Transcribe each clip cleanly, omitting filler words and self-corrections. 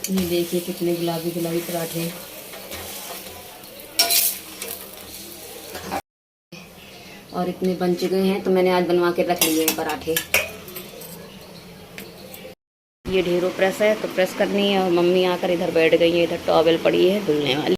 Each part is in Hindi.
ये देखिए कितने गुलाबी गुलाबी पराठे, और इतने बन चुके हैं तो मैंने आज बनवा के रख लिए हैं पराठे। ये ढेरों प्रेस है तो प्रेस करनी है, और मम्मी आकर इधर बैठ गई है, इधर टॉवेल पड़ी है धुलने वाली।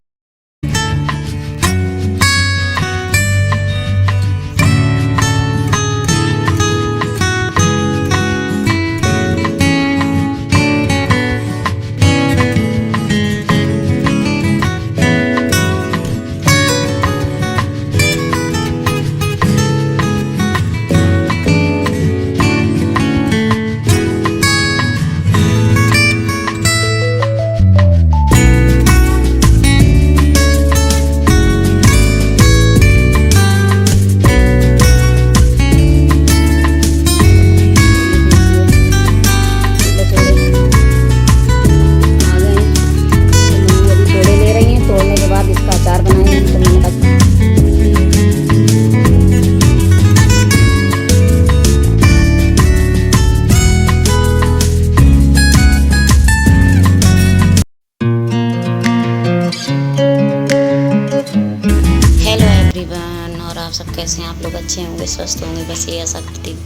और आप सब कैसे हैं? आप लोग अच्छे होंगे, स्वस्थ होंगे, बस ये आशा करती हूँ।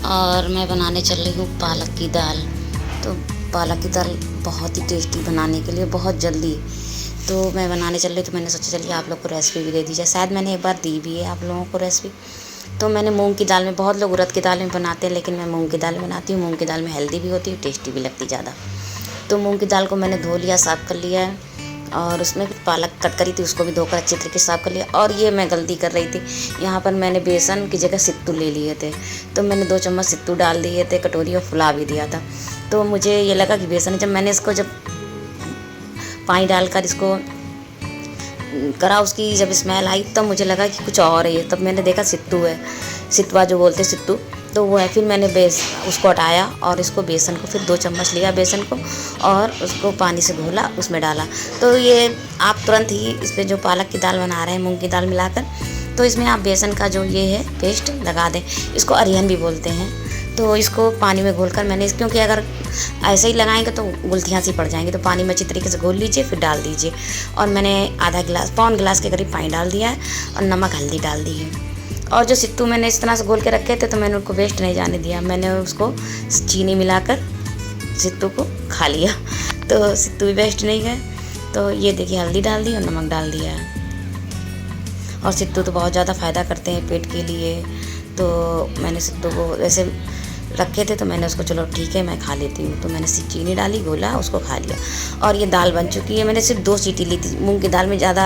और मैं बनाने चल रही हूँ पालक की दाल। तो पालक की दाल बहुत ही टेस्टी, बनाने के लिए बहुत जल्दी। तो मैं बनाने चल रही, तो मैंने सोचा चलिए आप लोग को रेसिपी भी दे दी जाए। शायद मैंने एक बार दी भी है आप लोगों को रेसिपी। तो मैंने मूंग की दाल में, बहुत लोग उड़द की दाल में बनाते हैं, लेकिन मैं मूंग की दाल में बनाती हूँ। मूंग की दाल में हेल्दी भी होती है, टेस्टी भी लगती ज़्यादा। तो मूंग की दाल को मैंने धो लिया, साफ़ कर लिया है, और उसमें पालक कट करी थी, उसको भी धोकर अच्छी तरीके से साफ़ कर लिया। और ये मैं गलती कर रही थी, यहाँ पर मैंने बेसन की जगह सित्तू ले लिए थे, तो मैंने 2 चम्मच सित्तू डाल दिए थे कटोरी, और फुला भी दिया था। तो मुझे ये लगा कि बेसन, जब मैंने इसको जब पानी डालकर इसको करा, उसकी जब स्मेल आई तब मुझे लगा कि कुछ और है। तब मैंने देखा सित्तू है, सितवा जो बोलते सित्तू, तो वो है। फिर मैंने उसको हटाया और इसको बेसन को फिर 2 चम्मच लिया बेसन को, और उसको पानी से घोला, उसमें डाला। तो ये आप तुरंत ही इस पर जो पालक की दाल बना रहे हैं मूंग की दाल मिलाकर, तो इसमें आप बेसन का जो ये है पेस्ट लगा दें। इसको अरिहन भी बोलते हैं। तो इसको पानी में घोलकर मैंने, क्योंकि अगर ऐसे ही लगाएंगे तो गुलथियाँ सी पड़ जाएंगी, तो पानी में अच्छी तरीके से घोल लीजिए, फिर डाल दीजिए। और मैंने आधा गिलास, पौन गिलास के करीब पानी डाल दिया है, और नमक हल्दी डाल दी है। और जो सित्तू मैंने इस तरह से घोल के रखे थे, तो मैंने उनको वेस्ट नहीं जाने दिया, मैंने उसको चीनी मिलाकर सित्तू को खा लिया। तो सित्तू भी वेस्ट नहीं गए। तो ये देखिए हल्दी डाल दी और नमक डाल दिया है। और सित्तू तो बहुत ज़्यादा फ़ायदा करते हैं पेट के लिए। तो मैंने सित्तू को वैसे रखे थे, तो मैंने उसको चलो ठीक है मैं खा लेती हूँ, तो मैंने चीनी डाली, घोला, उसको खा लिया। और ये दाल बन चुकी है। मैंने सिर्फ 2 सीटी ली थी, मूंग की दाल में ज़्यादा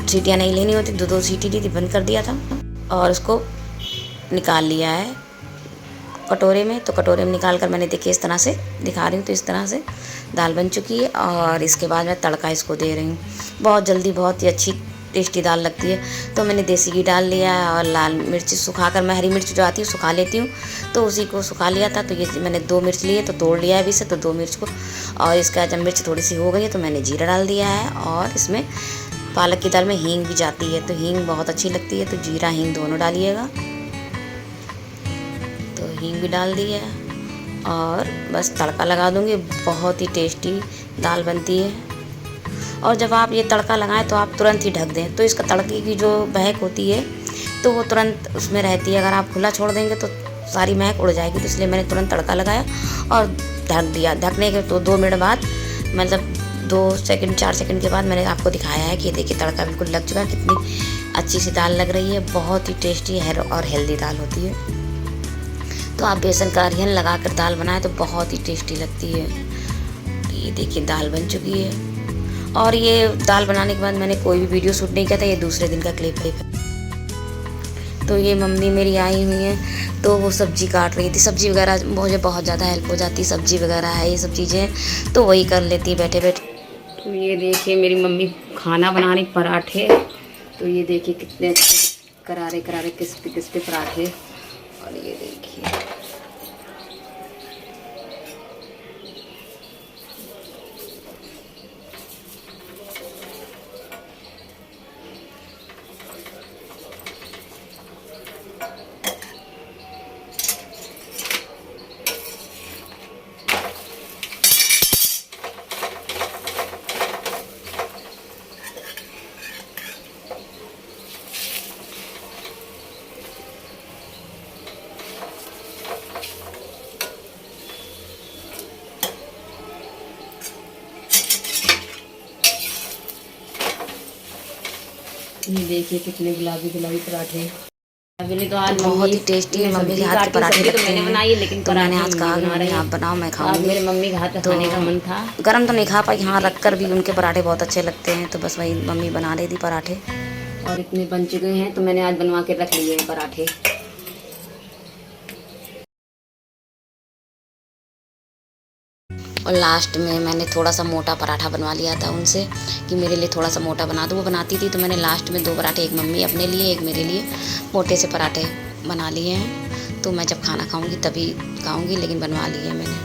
सीटियाँ नहीं लेनी होती, 2 सीटी ली थी, बंद कर दिया था, और उसको निकाल लिया है कटोरे में। तो कटोरे में निकाल कर मैंने, देखिए इस तरह से दिखा रही हूँ, तो इस तरह से दाल बन चुकी है। और इसके बाद मैं तड़का इसको दे रही हूँ। बहुत जल्दी, बहुत ही अच्छी टेस्टी दाल लगती है। तो मैंने देसी घी डाल लिया है, और लाल मिर्च सुखाकर, मैं हरी मिर्च जो आती है सुखा लेती हूँ, तो उसी को सुखा लिया था। तो ये मैंने 2 मिर्च लिए, तो तोड़ लिया है अभी से, तो 2 मिर्च को। और इसका जब मिर्च थोड़ी सी हो गई है, तो मैंने जीरा डाल दिया है। और इसमें पालक की दाल में हींग भी जाती है, तो हींग बहुत अच्छी लगती है, तो जीरा हींग दोनों डालिएगा। तो हींग भी डाल दी है, और बस तड़का लगा दूँगी। बहुत ही टेस्टी दाल बनती है। और जब आप ये तड़का लगाएं तो आप तुरंत ही ढक दें, तो इसका तड़के की जो महक होती है तो वो तुरंत उसमें रहती है। अगर आप खुला छोड़ देंगे तो सारी महक उड़ जाएगी। तो इसलिए मैंने तुरंत तड़का लगाया और ढक दिया। ढकने के तो 2 मिनट बाद, मतलब 2 सेकंड 4 सेकंड के बाद मैंने आपको दिखाया है कि देखिए तड़का बिल्कुल लग चुका है। कितनी अच्छी सी दाल लग रही है, बहुत ही टेस्टी है और हेल्दी दाल होती है। तो आप बेसन का अरिहन लगा कर दाल बनाएं तो बहुत ही टेस्टी लगती है। ये देखिए दाल बन चुकी है। और ये दाल बनाने के बाद मैंने कोई भी वीडियो शूट नहीं किया था, ये दूसरे दिन का क्लिप है। तो ये मम्मी मेरी आई हुई हैं, तो वो सब्ज़ी काट रही थी। सब्ज़ी वगैरह मुझे बहुत ज़्यादा हेल्प हो जाती, सब्ज़ी वगैरह है ये सब चीज़ें, तो वही कर लेती बैठे बैठे। तो ये देखिए मेरी मम्मी खाना बना रही, पराठे। तो ये देखिए कितने करारे करारे क्रिस्पी पराठे। और ये देखिए ये देखिए कितने गुलाबी गुलाबी पराठे। अभी तो आज बहुत ही टेस्टी मम्मी के हाथ के पराठे लगते मैंने हैं। बनाई है, लेकिन तो मैंने आज कहा कि बना रही मम्मी आप हैं। बनाओ, मैं आज खाऊंगी। मेरे मम्मी के हाथ का तो खाने का मन था। गरम तो नहीं खा पाई, हाँ रख कर भी उनके पराठे बहुत अच्छे लगते हैं, तो बस वही मम्मी बना रही थी पराठे। और इतने बन चुके हैं तो मैंने आज बनवा के रख लिए हैं पराठे। और लास्ट में मैंने थोड़ा सा मोटा पराठा बनवा लिया था उनसे कि मेरे लिए थोड़ा सा मोटा बना दो। वो बनाती थी तो मैंने लास्ट में 2 पराठे, एक मम्मी अपने लिए एक मेरे लिए, मोटे से पराठे बना लिए हैं। तो मैं जब खाना खाऊंगी तभी खाऊंगी, लेकिन बनवा लिए हैं मैंने।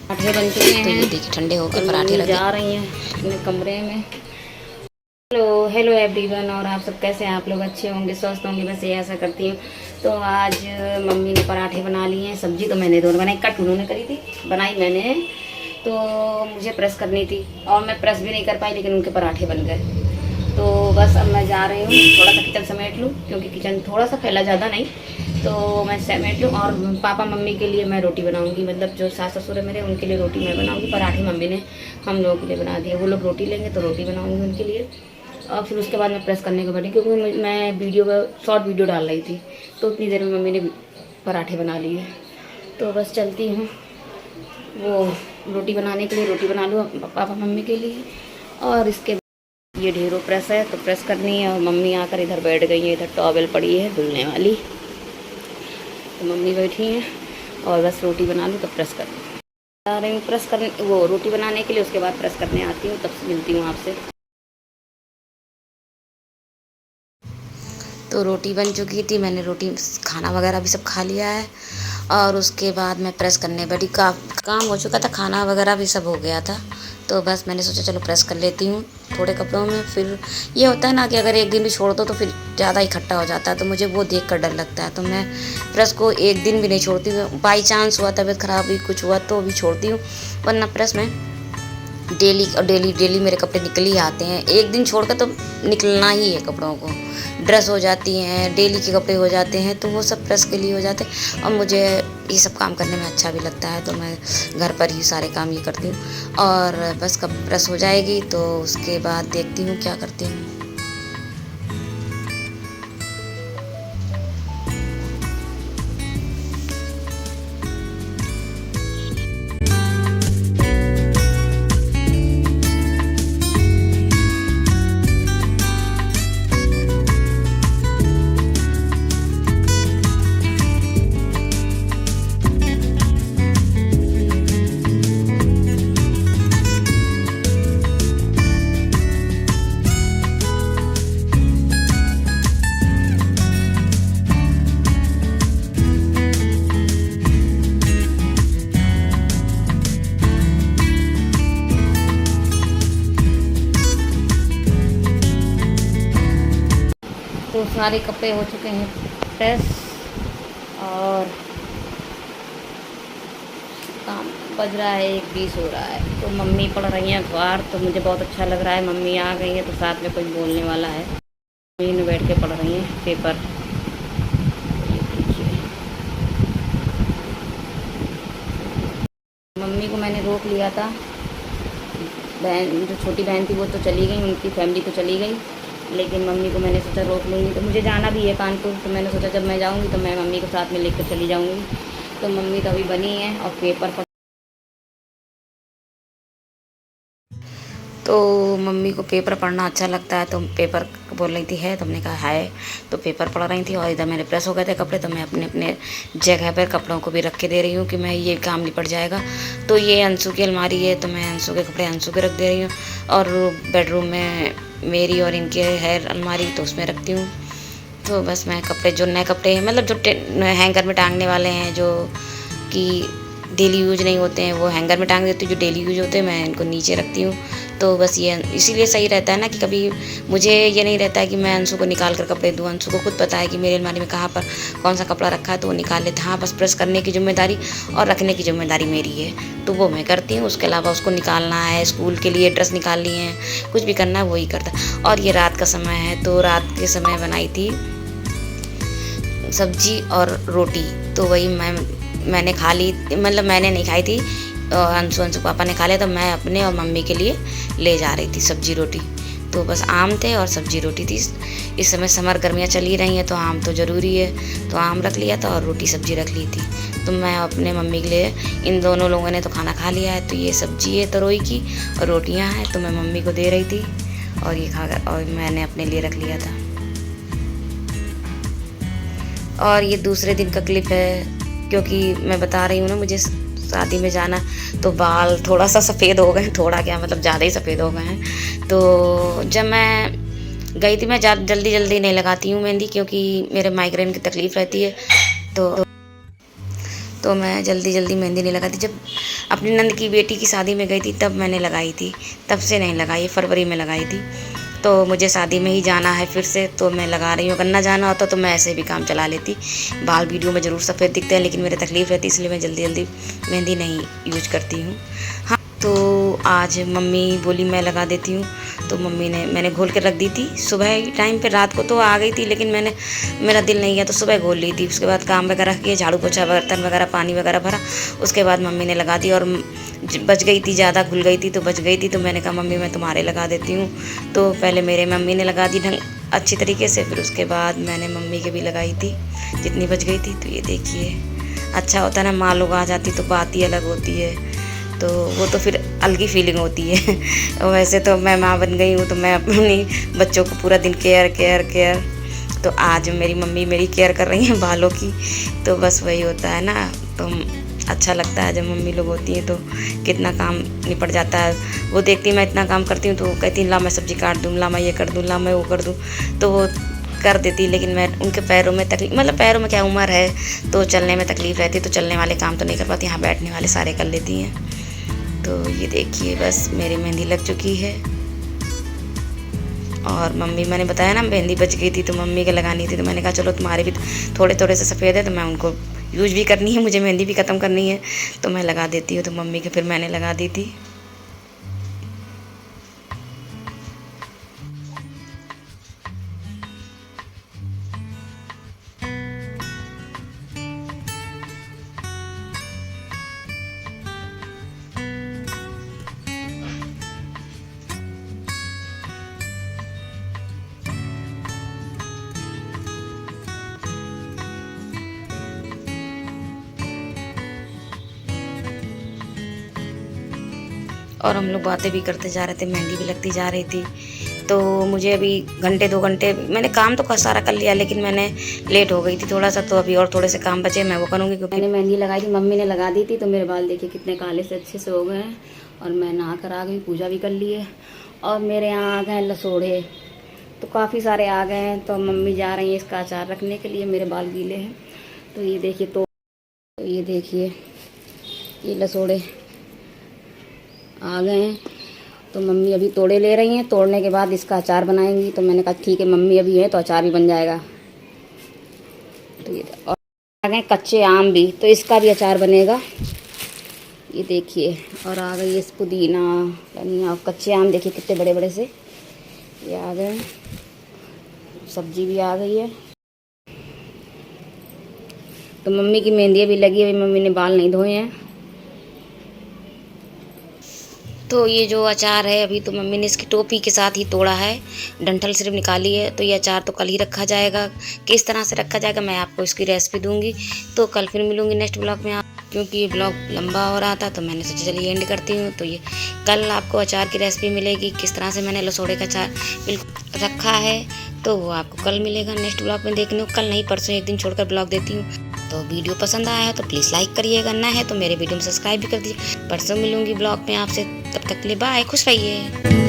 पराठे बन चुके हैं। तो ये देखिए ठंडे होकर पराठे रखे जा रही हैं अपने कमरे में। हेलो हेलो एवरीवन, और आप सब कैसे हैं? आप लोग अच्छे होंगे, स्वस्थ होंगे, बस ये ऐसा करती हूँ। तो आज मम्मी ने पराठे बना लिए हैं। सब्जी तो मैंने दोनों बनाई, कट उन्होंने करी थी, बनाई मैंने। तो मुझे प्रेस करनी थी और मैं प्रेस भी नहीं कर पाई, लेकिन उनके पराठे बन गए। तो बस अब मैं जा रही हूँ, थोड़ा सा किचन समेट लूँ, क्योंकि किचन थोड़ा सा फैला, ज़्यादा नहीं। तो मैं समेट लूँ और पापा मम्मी के लिए मैं रोटी बनाऊँगी, मतलब जो सास ससुर है मेरे, उनके लिए रोटी मैं बनाऊँगी। पराठे मम्मी ने हम लोगों के लिए बना दिए। वो लोग रोटी लेंगे तो रोटी बनाऊँगी उनके लिए। और फिर उसके बाद मैं प्रेस करने को बैठी, क्योंकि मैं वीडियो का शॉर्ट वीडियो डाल रही थी, तो उतनी देर में मम्मी ने पराठे बना लिए। तो बस चलती हूँ, वो रोटी बनाने के लिए रोटी बना लूँ पापा मम्मी के लिए। और इसके ये ढेरों प्रेस है तो प्रेस करनी है। और मम्मी आकर इधर बैठ गई है, इधर टॉवेल पड़ी है धुलने वाली, तो मम्मी बैठी हैं। और बस रोटी बना लूँ तो प्रेस कर आ रही हूँ, प्रेस करने, वो रोटी बनाने के लिए। उसके बाद प्रेस करने आती हूँ, तब से मिलती हूँ आपसे। तो रोटी बन चुकी थी, मैंने रोटी खाना वगैरह भी सब खा लिया है। और उसके बाद मैं प्रेस करने बैठी, काम हो चुका था, खाना वगैरह भी सब हो गया था। तो बस मैंने सोचा चलो प्रेस कर लेती हूँ थोड़े कपड़ों में। फिर ये होता है ना कि अगर एक दिन भी छोड़ दो तो फिर ज़्यादा इकट्ठा हो जाता है, तो मुझे वो देख कर डर लगता है। तो मैं प्रेस को एक दिन भी नहीं छोड़ती हूँ। बाई चांस हुआ, तबीयत ख़राब हुई, कुछ हुआ तो भी छोड़ती हूँ, वरना प्रेस में डेली और डेली मेरे कपड़े निकल ही आते हैं। एक दिन छोड़कर तो निकलना ही है कपड़ों को। ड्रेस हो जाती हैं, डेली के कपड़े हो जाते हैं, तो वो सब प्रेस के लिए हो जाते हैं। और मुझे ये सब काम करने में अच्छा भी लगता है, तो मैं घर पर ही सारे काम ये करती हूँ। और बस कब प्रेस हो जाएगी तो उसके बाद देखती हूँ क्या करती हूँ। तो सारे कपड़े हो चुके हैं प्रेस, और काम बज रहा है 1:20 हो रहा है। तो मम्मी पढ़ रही हैं अखबार, तो मुझे बहुत अच्छा लग रहा है। मम्मी आ गई हैं तो साथ में कुछ बोलने वाला है। मम्मी ने बैठ के पढ़ रही हैं पेपर। ये देखिए, मम्मी को मैंने रोक लिया था। बहन, जो छोटी बहन थी वो तो चली गई, उनकी फैमिली तो चली गई, लेकिन मम्मी को मैंने सोचा रोक लूँगी। तो मुझे जाना भी है कानपुर, तो मैंने सोचा जब मैं जाऊँगी तो मैं मम्मी को साथ में लेकर चली जाऊँगी। तो मम्मी तो अभी बनी है और पेपर पढ़। तो मम्मी को पेपर पढ़ना अच्छा लगता है, तो पेपर बोल रही थी है, तो हमने कहा है। तो पेपर पढ़ रही थी और इधर मेरे प्रेस हो गए थे कपड़े, तो मैं अपने अपने जगह पर कपड़ों को भी रख के दे रही हूँ कि मैं ये काम निपट जाएगा। तो ये अंशु की अलमारी है, तो मैं अंशु के कपड़े अंशु के रख दे रही हूँ। और बेडरूम में मेरी और इनके है अलमारी, तो उसमें रखती हूँ। तो बस मैं कपड़े, जो नए कपड़े हैं, मतलब जो हैंगर में टांगने वाले हैं, जो कि डेली यूज नहीं होते हैं, वो हैंगर में टांग देती हूँ। जो डेली यूज होते हैं मैं इनको नीचे रखती हूँ। तो बस ये इसीलिए सही रहता है ना कि कभी मुझे ये नहीं रहता है कि मैं अंशु को निकाल कर कपड़े दूँ। अंशु को खुद पता है कि मेरी अलमारी में कहाँ पर कौन सा कपड़ा रखा है, तो वो निकाल लेते। हाँ, बस प्रेस करने की जिम्मेदारी और रखने की जिम्मेदारी मेरी है, तो वो मैं करती हूँ। उसके अलावा उसको निकालना है, स्कूल के लिए ड्रेस निकालनी है, कुछ भी करना है वही करता है। और ये रात का समय है, तो रात के समय बनाई थी सब्जी और रोटी। तो वही मैंने खा ली, मतलब मैंने नहीं खाई थी, अंशु पापा ने खा लिया, तो मैं अपने और मम्मी के लिए ले जा रही थी सब्जी रोटी। तो बस आम थे और सब्जी रोटी थी। इस समय समर गर्मियाँ चल ही रही हैं तो आम तो ज़रूरी है, तो आम रख लिया था और रोटी सब्जी रख ली थी। तो मैं अपने मम्मी के लिए, इन दोनों लोगों ने तो खाना खा लिया है, तो ये सब्जी है तरोई की और रोटियां हैं, तो मैं मम्मी को दे रही थी और ये खा कर और मैंने अपने लिए रख लिया था। और ये दूसरे दिन का क्लिप है, क्योंकि मैं बता रही हूँ ना मुझे शादी में जाना, तो बाल थोड़ा सा सफ़ेद हो गए, थोड़ा क्या मतलब ज़्यादा ही सफ़ेद हो गए हैं। तो जब मैं गई थी, मैं जल्दी जल्दी नहीं लगाती हूँ मेहंदी, क्योंकि मेरे माइग्रेन की तकलीफ़ रहती है, तो मैं जल्दी जल्दी मेहंदी नहीं लगाती। जब अपनी नंद की बेटी की शादी में गई थी तब मैंने लगाई थी, तब से नहीं लगाई, फरवरी में लगाई थी। तो मुझे शादी में ही जाना है फिर से, तो मैं लगा रही हूँ। अगर ना जाना होता तो मैं ऐसे भी काम चला लेती। बाल वीडियो में ज़रूर सफ़ेद दिखते हैं, लेकिन मेरे तकलीफ़ रहती, इसलिए मैं जल्दी जल्दी मेहंदी नहीं यूज करती हूँ। हाँ, तो आज मम्मी बोली मैं लगा देती हूँ, तो मैंने घोल के रख दी थी सुबह टाइम पे। रात को तो आ गई थी, लेकिन मेरा दिल नहीं गया तो सुबह घोल ली थी। उसके बाद काम वगैरह किए, झाड़ू पोछा, बर्तन वगैरह, पानी वगैरह भरा, उसके बाद मम्मी ने लगा दी। और बच गई थी, ज़्यादा घुल गई थी तो बच गई थी, तो मैंने कहा मम्मी मैं तुम्हारे लगा देती हूँ। तो पहले मेरे मम्मी ने लगा दी अच्छी तरीके से, फिर उसके बाद मैंने मम्मी के भी लगाई थी जितनी बच गई थी। तो ये देखिए, अच्छा होता है ना, माँ लोग आ जाती तो बात ही अलग होती है, तो वो तो फिर अलग ही फीलिंग होती है। वैसे तो मैं माँ बन गई हूँ, तो मैं अपनी बच्चों को पूरा दिन केयर, तो आज मेरी मम्मी मेरी केयर कर रही हैं बालों की, तो बस वही होता है ना। तो अच्छा लगता है जब मम्मी लोग होती हैं तो कितना काम निपट जाता है। वो देखती मैं इतना काम करती हूँ तो कहती ला मैं सब्जी काट दूँ, ला मैं ये कर दूँ, ला मैं वो कर दूँ, तो वो कर देती। लेकिन मैं उनके पैरों में तकलीफ, मतलब पैरों में क्या, उम्र है तो चलने में तकलीफ़ रहती, तो चलने वाले काम तो नहीं कर पाती, यहाँ बैठने वाले सारे कर लेती हैं। तो ये देखिए, बस मेरी मेहंदी लग चुकी है। और मम्मी, मैंने बताया ना मेहंदी बच गई थी तो मम्मी के लगानी थी, तो मैंने कहा चलो तुम्हारे भी थोड़े थोड़े से सफ़ेद है तो मैं उनको यूज भी करनी है, मुझे मेहंदी भी ख़त्म करनी है, तो मैं लगा देती हूँ। तो मम्मी के फिर मैंने लगा दी थी। और हम लोग बातें भी करते जा रहे थे, मेहंदी भी लगती जा रही थी। तो मुझे अभी घंटे 2 घंटे, मैंने काम तो सारा कर लिया, लेकिन मैंने लेट हो गई थी थोड़ा सा, तो अभी और थोड़े से काम बचे, मैं वो करूँगी। क्योंकि मैंने मेहंदी लगाई थी, मम्मी ने लगा दी थी, तो मेरे बाल देखिए कितने काले से अच्छे से हो गए हैं। और मैं नहा कर आ गई, पूजा भी कर ली है। और मेरे यहाँ आ गए लसोड़े, तो काफ़ी सारे आ गए हैं, तो मम्मी जा रही हैं इसका अचार रखने के लिए। मेरे बाल गीले हैं, तो ये देखिए, तो ये देखिए ये लसोड़े आ गए हैं, तो मम्मी अभी तोड़े ले रही हैं। तोड़ने के बाद इसका अचार बनाएंगी, तो मैंने कहा ठीक है, मम्मी अभी है तो अचार भी बन जाएगा। तो ये और आ गए कच्चे आम भी, तो इसका भी अचार बनेगा। ये देखिए, और आ गई इस पुदीना, धनिया, और कच्चे आम देखिए कितने बड़े बड़े से ये आ गए। सब्जी भी आ गई है। तो मम्मी की मेहंदी भी लगी है, अभी मम्मी ने बाल नहीं धोए हैं। तो ये जो अचार है, अभी तो मम्मी ने इसकी टोपी के साथ ही तोड़ा है, डंठल सिर्फ निकाली है। तो ये अचार तो कल ही रखा जाएगा। किस तरह से रखा जाएगा मैं आपको इसकी रेसिपी दूंगी। तो कल फिर मिलूंगी नेक्स्ट ब्लॉग में। क्योंकि ये ब्लॉग लंबा हो रहा था तो मैंने सोचा चलिए एंड करती हूँ। तो ये कल आपको अचार की रेसिपी मिलेगी, किस तरह से मैंने लसोड़े का अचार बिल्कुल रखा है, तो वो आपको कल मिलेगा नेक्स्ट ब्लॉग में देखने को। कल नहीं, परसों एक दिन छोड़कर ब्लॉग देती हूँ। तो वीडियो पसंद आया है तो प्लीज़ लाइक करिएगा, ना है तो मेरे वीडियो में सब्सक्राइब भी कर दीजिए। परसों मिलूंगी ब्लॉग में आपसे, तब तक के लिए बाय, खुश रहिए।